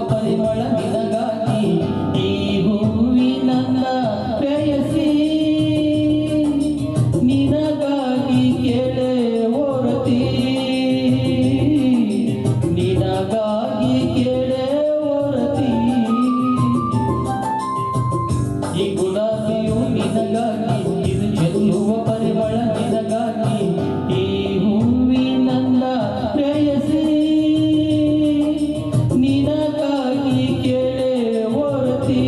ಪರಿಮಳ ನಿನಗಾಗಿ ಈ ಹೂವಿನಂದ ಪ್ರೇಯಸಿ ನಿನಗಾಗಿ ಕೇಳೆ ಓರತಿ ನಿನಗಾಗಿ ಕೇಳೆ ಓರತಿ ಈ ಗುಲಾಬಿಯು ನಿನಗಾಗಿ ಇದು ಚೆಲ್ಲುವ ಪರಿಮಳ ನಿನಗಾಗಿ ಈ ಹೂವಿನಂದ ಪ್ರೇಯಸಿ ನಿನಗಾಗಿ ಕೇಳೆ ಓರತಿ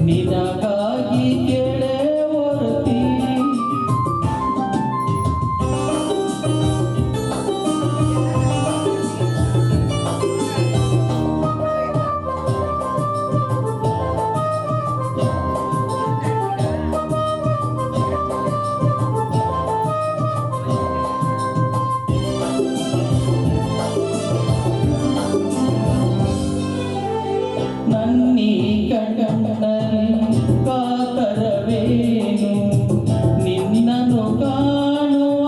ನಿನಗಾಗಿ ಕೇಳೆ ಓರತಿ ನನ್ನೀ ಕಣ್ಣಲ್ಲಿ ಕಾತರವೇನು ನಿನ್ನನ್ನು ಕಾಣುವ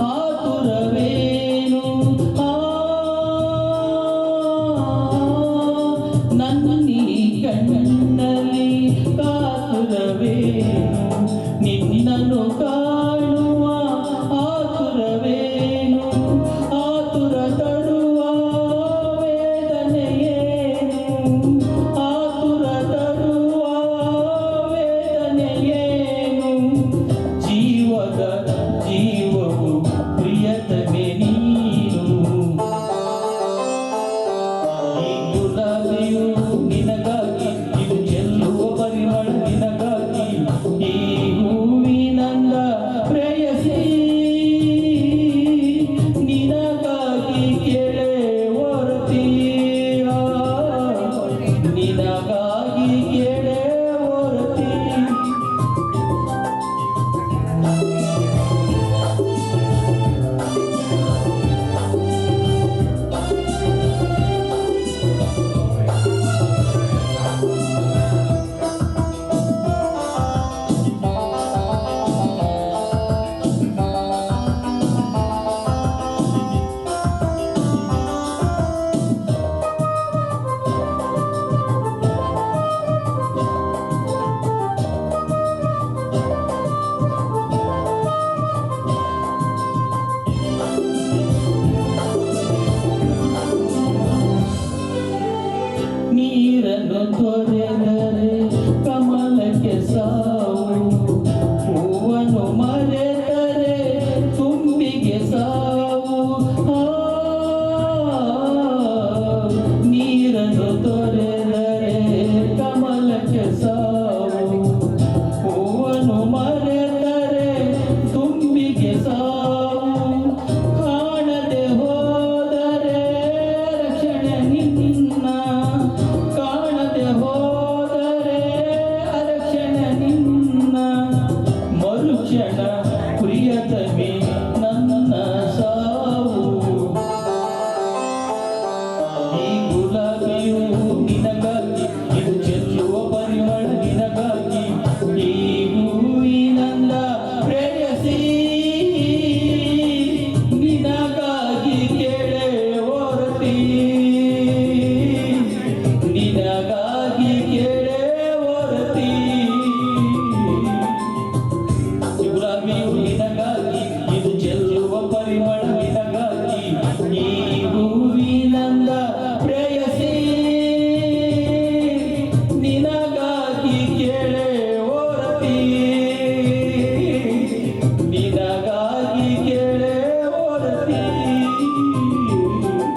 ಆತುರವೇನು ನನ್ನೀ ಕಣ್ಣಲ್ಲಿ ಕಾತುರವೇನು ನಿನ್ನನ್ನು ಕಾಣುವ ಆತುರವೇನು ಆತುರ ತಡುವ ವೇದನೆಯೇನು ಆತುರ ತರುವ ವೇದನೆಯೇನು ಜೀವದ ಜೀವವು ಪ್ರಿಯತಮೆ ನೀನು ಈ ಗುಲಾಬಿಯು ನಿನಗಾಗಿ ಇದು ಚೆಲ್ಲುವ ಪರಿಮಳ ನಿನಗಾಗಿ ಈ ಹೂವಿನಂದ ಪ್ರೇಯಸಿ ನಿನಗಾಗಿ ಕೇಳೆ ಓರತಿ ನಿನಗಾಗಿ ಕೇಳೆ ಓರತಿ ನೀರನ್ನು ತೊರೆದರೆ ಕಮಲಕ್ಕೆ ಸಾವು ಹೂವನ್ನು ಮರೆತರೆ ತುಂಬಿಗೆ ಸಾವು ನೀರನ್ನು ತೊರೆದರೆ ಕಮಲಕ್ಕೆ ಸಾವು ಹೂವನ್ನು ಮರೆತರೆ ತುಂಬಿಗೆ ಸಾವು ಕಾಣದೆ ಹೋದರೆ ರಕ್ಷಣೆ ನಿನ್ನ ಕಾಣದೆ ಹೋದರೆ ಅರಕ್ಷಣೆ ನಿನ್ನ ಮರುಕ್ಷಣ ಪ್ರಿಯತಮೆ